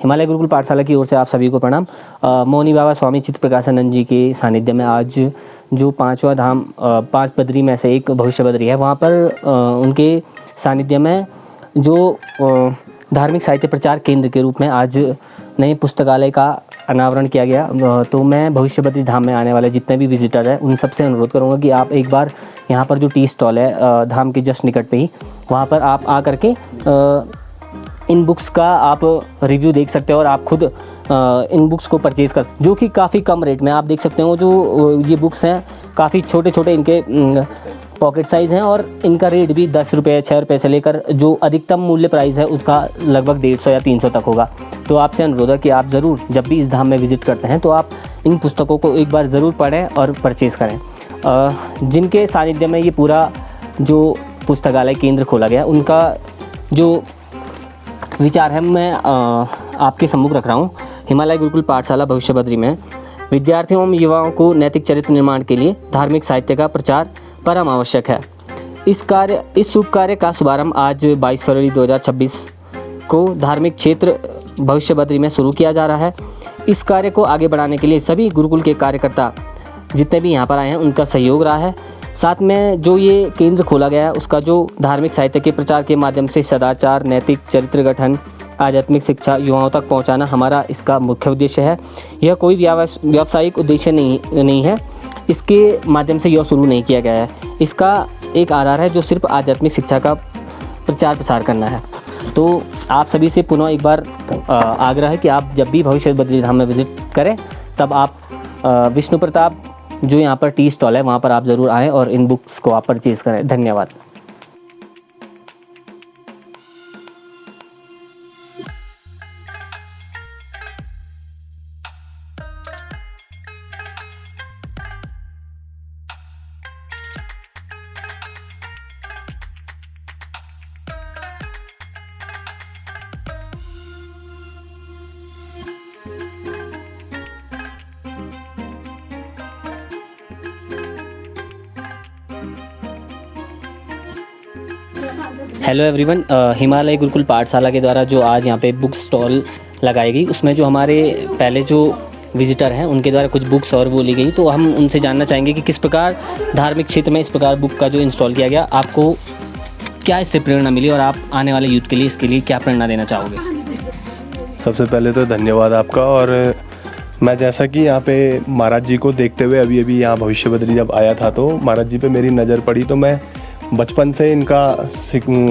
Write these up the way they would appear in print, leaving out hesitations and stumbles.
हिमालय गुरुकुल पाठशाला की ओर से आप सभी को प्रणाम। मौनी बाबा स्वामी चित्त प्रकाशानंद जी के सानिध्य में आज जो पांचवा धाम 5 बद्री में से एक भविष्य बद्री है, वहाँ पर उनके सानिध्य में जो धार्मिक साहित्य प्रचार केंद्र के रूप में आज नए पुस्तकालय का अनावरण किया गया। तो मैं भविष्य बद्री धाम में आने वाले जितने भी विजिटर हैं उन सबसे अनुरोध करूँगा कि आप एक बार यहाँ पर जो टी स्टॉल है धाम के जस्ट निकट पे ही, वहाँ पर आप आ करके इन बुक्स का आप रिव्यू देख सकते हो और आप खुद इन बुक्स को परचेज़ कर सकते, जो कि काफ़ी कम रेट में आप देख सकते हो। जो ये बुक्स हैं काफ़ी छोटे छोटे इनके पॉकेट साइज़ हैं और इनका रेट भी 10 रुपये 6 रुपये से लेकर जो अधिकतम मूल्य प्राइस है उसका लगभग 150 या 300 तक होगा। तो आपसे अनुरोध है कि आप ज़रूर जब भी इस धाम में विज़िट करते हैं तो आप इन पुस्तकों को एक बार ज़रूर पढ़ें और परचेज़ करें। जिनके सानिध्य में ये पूरा जो पुस्तकालय केंद्र खोला गया, उनका जो विचार है मैं आपके सम्मुख रख रहा हूँ। हिमालय गुरुकुल पाठशाला भविष्य बद्री में विद्यार्थियों एवं युवाओं को नैतिक चरित्र निर्माण के लिए धार्मिक साहित्य का प्रचार परम आवश्यक है। इस शुभ कार्य का शुभारंभ आज 22 फरवरी 2026 को धार्मिक क्षेत्र भविष्य बद्री में शुरू किया जा रहा है। इस कार्य को आगे बढ़ाने के लिए सभी गुरुकुल के कार्यकर्ता जितने भी यहाँ पर आए हैं उनका सहयोग रहा है। साथ में जो ये केंद्र खोला गया है उसका जो धार्मिक साहित्य के प्रचार के माध्यम से सदाचार, नैतिक चरित्र गठन, आध्यात्मिक शिक्षा युवाओं तक पहुंचाना हमारा इसका मुख्य उद्देश्य है। यह कोई व्यावसायिक उद्देश्य नहीं है। इसके माध्यम से यह शुरू नहीं किया गया है। इसका एक आधार है जो सिर्फ आध्यात्मिक शिक्षा का प्रचार प्रसार करना है। तो आप सभी से पुनः एक बार आग्रह है कि आप जब भी भविष्य बद्री धाम में विजिट करें तब आप विष्णु प्रताप जो यहाँ पर टी स्टॉल है वहाँ पर आप ज़रूर आएँ और इन बुक्स को आप परचेज़ करें। धन्यवाद। हेलो एवरीवन, हिमालय गुरुकुल पाठशाला के द्वारा जो आज यहाँ पे बुक स्टॉल लगाई गई उसमें जो हमारे पहले जो विजिटर हैं उनके द्वारा कुछ बुक्स और वो ली गई, तो हम उनसे जानना चाहेंगे कि किस प्रकार धार्मिक क्षेत्र में इस प्रकार बुक का जो इंस्टॉल किया गया, आपको क्या इससे प्रेरणा मिली और आप आने वाले यूथ के लिए इसके लिए क्या प्रेरणा देना चाहोगे? सबसे पहले तो धन्यवाद आपका। और मैं जैसा कि यहाँ पे महाराज जी को देखते हुए अभी यहाँ भविष्य बद्री जब आया था तो महाराज जी पे मेरी नज़र पड़ी, तो मैं बचपन से इनका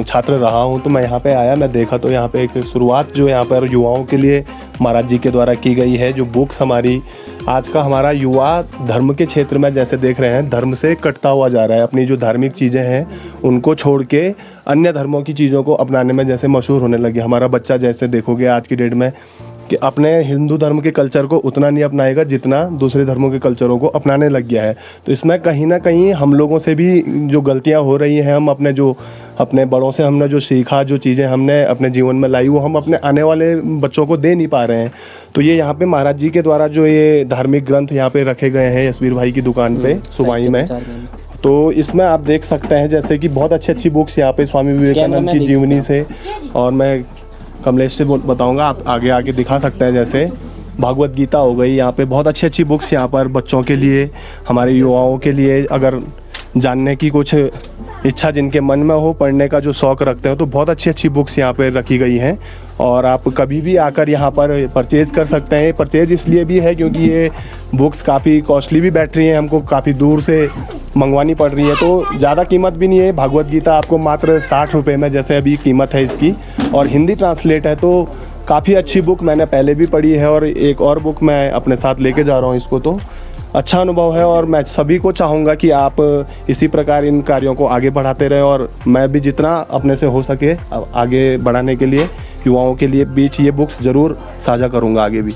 छात्र रहा हूँ। तो मैं यहाँ पे आया, मैं देखा तो यहाँ पे एक शुरुआत जो यहाँ पर युवाओं के लिए महाराज जी के द्वारा की गई है। जो बुक्स हमारी आज का हमारा युवा धर्म के क्षेत्र में जैसे देख रहे हैं धर्म से कटता हुआ जा रहा है, अपनी जो धार्मिक चीज़ें हैं उनको छोड़ के अन्य धर्मों की चीज़ों को अपनाने में जैसे मशहूर होने लगे। हमारा बच्चा जैसे देखोगे आज की डेट में कि अपने हिंदू धर्म के कल्चर को उतना नहीं अपनाएगा जितना दूसरे धर्मों के कल्चरों को अपनाने लग गया है। तो इसमें कहीं ना कहीं हम लोगों से भी जो गलतियां हो रही हैं, हम अपने बड़ों से हमने जो सीखा, जो चीज़ें हमने अपने जीवन में लाई वो हम अपने आने वाले बच्चों को दे नहीं पा रहे हैं। तो ये यहाँ पे महाराज जी के द्वारा जो ये धार्मिक ग्रंथ यहाँ पे रखे गए हैं यशवीर भाई की दुकान पे सुबाई में, तो इसमें आप देख सकते हैं जैसे कि बहुत अच्छी बुक्स यहाँ पे स्वामी विवेकानंद की जीवनी से, और मैं कमलेश से बताऊंगा, आप आगे दिखा सकते हैं। जैसे भागवत गीता हो गई, यहाँ पे बहुत अच्छी बुक्स यहाँ पर बच्चों के लिए, हमारे युवाओं के लिए, अगर जानने की कुछ इच्छा जिनके मन में हो, पढ़ने का जो शौक़ रखते हो, तो बहुत अच्छी बुक्स यहाँ पे रखी गई हैं। और आप कभी भी आकर यहाँ पर परचेज़ कर सकते हैं। परचेज़ इसलिए भी है क्योंकि ये बुक्स काफ़ी कॉस्टली भी बैठ रही हैं, हमको काफ़ी दूर से मंगवानी पड़ रही है, तो ज़्यादा कीमत भी नहीं है। भागवत गीता आपको मात्र 60 रुपये में जैसे अभी कीमत है इसकी, और हिंदी ट्रांसलेट है, तो काफ़ी अच्छी बुक मैंने पहले भी पढ़ी है और एक और बुक मैं अपने साथ लेके जा रहा हूँ इसको। तो अच्छा अनुभव है और मैं सभी को चाहूँगा कि आप इसी प्रकार इन कार्यों को आगे बढ़ाते रहें, और मैं भी जितना अपने से हो सके आगे बढ़ाने के लिए युवाओं के लिए बीच ये बुक्स ज़रूर साझा करूँगा आगे भी।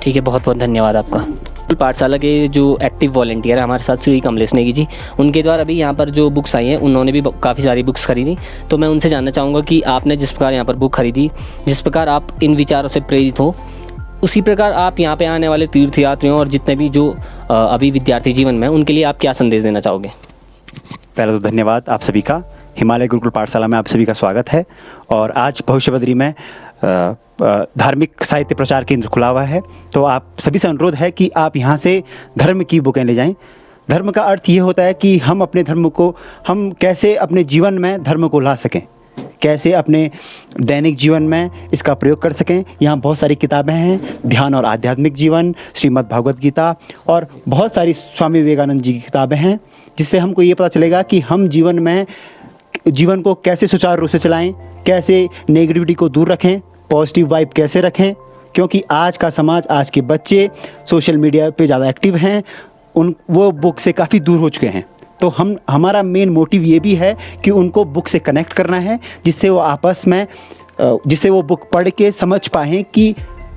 ठीक है, बहुत बहुत धन्यवाद आपका। पाठशाला के जो एक्टिव वॉलंटियर है हमारे साथ श्री कमलेश नेगी जी, उनके द्वारा भी यहाँ पर जो बुक्स आई हैं उन्होंने भी काफ़ी सारी बुक्स खरीदी। तो मैं उनसे जानना चाहूँगा कि आपने जिस प्रकार यहाँ पर बुक खरीदी, जिस प्रकार आप इन विचारों से प्रेरित हो, उसी प्रकार आप यहाँ पे आने वाले तीर्थयात्रियों और जितने भी जो अभी विद्यार्थी जीवन में उनके लिए आप क्या संदेश देना चाहोगे? पहले तो धन्यवाद आप सभी का। हिमालय गुरुकुल पाठशाला में आप सभी का स्वागत है। और आज भविष्य बद्री में धार्मिक साहित्य प्रचार केंद्र खुला हुआ है। तो आप सभी से अनुरोध है कि आप यहाँ से धर्म की बुकें ले जाएं। धर्म का अर्थ ये होता है कि हम अपने धर्म को, हम कैसे अपने जीवन में धर्म को ला सकें, कैसे अपने दैनिक जीवन में इसका प्रयोग कर सकें। यहाँ बहुत सारी किताबें हैं, ध्यान और आध्यात्मिक जीवन, श्रीमद् भागवत गीता और बहुत सारी स्वामी विवेकानंद जी की किताबें हैं, जिससे हमको ये पता चलेगा कि हम जीवन को कैसे सुचारू रूप से चलाएं, कैसे नेगेटिविटी को दूर रखें, पॉजिटिव वाइब कैसे रखें। क्योंकि आज का समाज, आज के बच्चे सोशल मीडिया पे ज़्यादा एक्टिव हैं, वो बुक से काफ़ी दूर हो चुके हैं। तो हमारा मेन मोटिव ये भी है कि उनको बुक से कनेक्ट करना है, जिससे वो आपस में जिससे वो बुक पढ़ के समझ पाएँ कि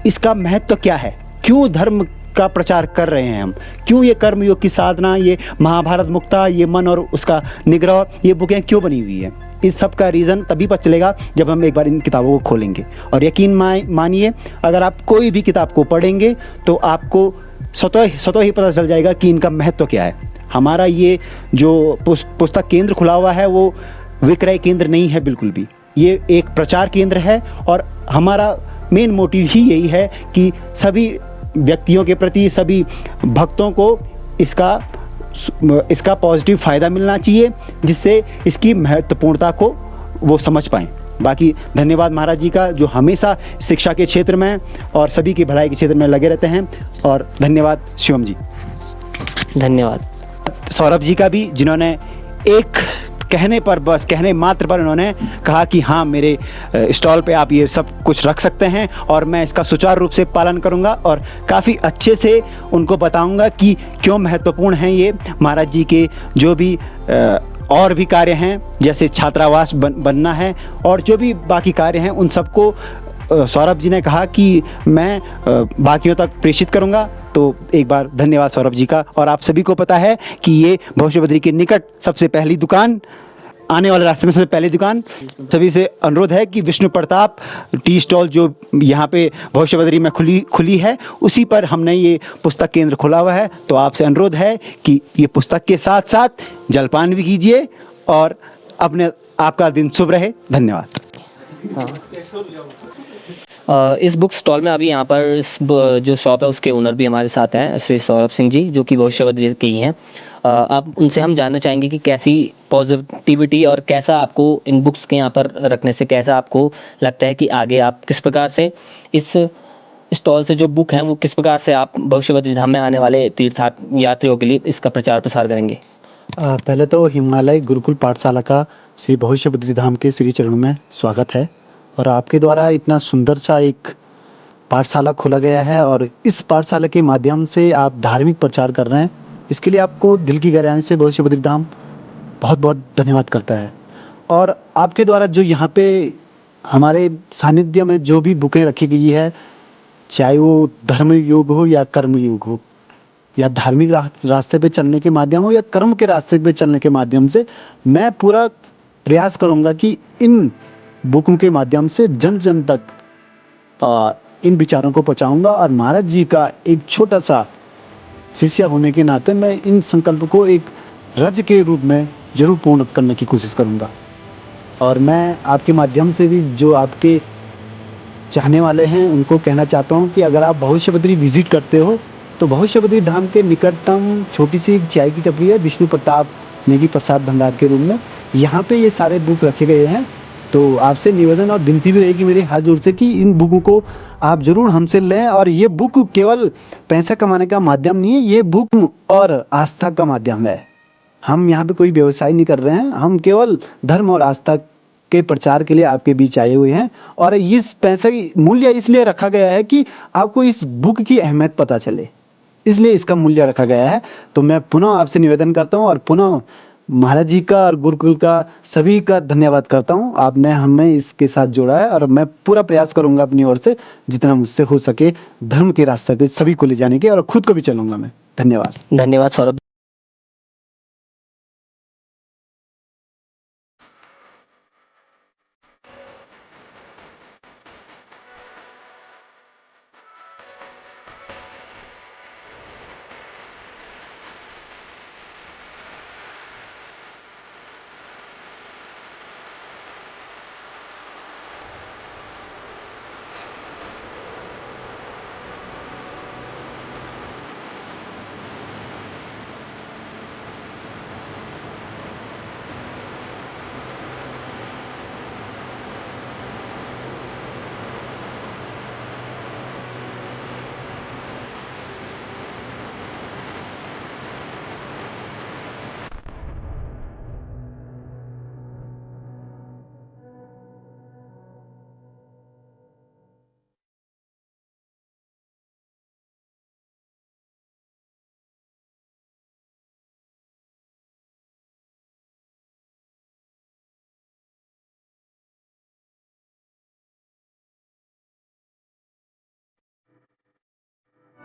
इसका महत्व क्या है, क्यों धर्म का प्रचार कर रहे हैं हम, क्यों ये कर्मयोग की साधना, ये महाभारत मुक्ता, ये मन और उसका निग्रह, ये बुकें क्यों बनी हुई है। इस सब का रीज़न तभी पता चलेगा जब हम एक बार इन किताबों को खोलेंगे। और यकीन मानिए, अगर आप कोई भी किताब को पढ़ेंगे तो आपको स्वतः ही पता चल जाएगा कि इनका महत्व क्या है। हमारा ये जो पुस्तक केंद्र खुला हुआ है वो विक्रय केंद्र नहीं है बिल्कुल भी, ये एक प्रचार केंद्र है। और हमारा मेन मोटिव ही यही है कि सभी व्यक्तियों के प्रति, सभी भक्तों को इसका पॉजिटिव फ़ायदा मिलना चाहिए, जिससे इसकी महत्वपूर्णता को वो समझ पाएँ। बाकी धन्यवाद महाराज जी का, जो हमेशा शिक्षा के क्षेत्र में और सभी की भलाई के क्षेत्र में लगे रहते हैं। और धन्यवाद शिवम जी। धन्यवाद सौरभ जी का भी, जिन्होंने एक कहने मात्र पर उन्होंने कहा कि हाँ, मेरे स्टॉल पे आप ये सब कुछ रख सकते हैं और मैं इसका सुचारू रूप से पालन करूँगा और काफ़ी अच्छे से उनको बताऊँगा कि क्यों महत्वपूर्ण हैं ये महाराज जी के जो भी और भी कार्य हैं, जैसे छात्रावास बनना है और जो भी बाकी कार्य हैं, उन सबको सौरभ जी ने कहा कि मैं बाकियों तक प्रेषित करूंगा। तो एक बार धन्यवाद सौरभ जी का। और आप सभी को पता है कि ये भविष्य बद्री के निकट सबसे पहली दुकान, आने वाले रास्ते में सबसे पहली दुकान, सभी से अनुरोध है कि विष्णु प्रताप टी स्टॉल जो यहाँ पे भविष्य बद्री में खुली है, उसी पर हमने ये पुस्तक केंद्र खोला हुआ है। तो आपसे अनुरोध है कि ये पुस्तक के साथ साथ जलपान भी कीजिए और आपका दिन शुभ रहे। धन्यवाद। इस बुक स्टॉल में अभी यहाँ पर जो शॉप है उसके ओनर भी हमारे साथ हैं, श्री सौरभ सिंह जी, जो कि भविष्य बद्री के ही हैं। अब उनसे हम जानना चाहेंगे कि कैसी पॉजिटिविटी और कैसा आपको इन बुक्स के यहाँ पर रखने से कैसा आपको लगता है कि आगे आप किस प्रकार से इस स्टॉल से जो बुक हैं वो किस प्रकार से आप भविष्य बद्री धाम में आने वाले तीर्थ यात्रियों के लिए इसका प्रचार प्रसार करेंगे। पहले तो हिमालय गुरुकुल पाठशाला का श्री भविष्य बद्री धाम के श्री चरणों में स्वागत है। और आपके द्वारा इतना सुंदर सा एक पाठशाला खोला गया है और इस पाठशाला के माध्यम से आप धार्मिक प्रचार कर रहे हैं, इसके लिए आपको दिल की गहराई से भविष्य बद्री धाम बहुत बहुत धन्यवाद करता है। और आपके द्वारा जो यहाँ पे हमारे सानिध्य में जो भी बुकें रखी गई है, चाहे वो धर्म योग हो या कर्म योग हो, या धार्मिक रास्ते पे चलने के माध्यम हो या कर्म के रास्ते पे चलने के माध्यम से, मैं पूरा प्रयास करूँगा कि इन बुकों के माध्यम से जन जन तक इन विचारों को पहुंचाऊंगा। और महाराज जी का एक छोटा सा शिष्य होने के नाते मैं इन संकल्प को एक रज के रूप में जरूर पूर्ण करने की कोशिश करूंगा। और मैं आपके माध्यम से भी जो आपके चाहने वाले हैं उनको कहना चाहता हूं कि अगर आप भविष्य बद्री विजिट करते हो तो भविष्य बद्री धाम के निकटतम छोटी सी एक चाय की टपरी है, विष्णु प्रताप नेगी प्रसाद भंडार के रूम में। यहाँ पे ये सारे बुक रखे गए हैं। तो आपसे निवेदन और विनती भी रहेगी मेरे हाथ जोड़ से कि इन बुकों को आप जरूर हमसे लें। और ये बुक केवल पैसा कमाने का माध्यम नहीं है, ये बुक और आस्था का माध्यम है। हम यहाँ पे कोई व्यवसाय नहीं कर रहे हैं, हम केवल धर्म और आस्था के प्रचार के लिए आपके बीच आए हुए हैं। और इस पैसे की मूल्य इसलिए रखा गया है कि आपको इस बुक की अहमियत पता चले, इसलिए इसका मूल्य रखा गया है। तो मैं पुनः आपसे निवेदन करता हूँ और पुनः महाराज जी का और गुरुकुल का सभी का धन्यवाद करता हूँ। आपने हमें इसके साथ जोड़ा है और मैं पूरा प्रयास करूँगा अपनी ओर से जितना मुझसे हो सके धर्म के रास्ते पे सभी को ले जाने के, और खुद को भी चलूँगा मैं। धन्यवाद। धन्यवाद सौरभ।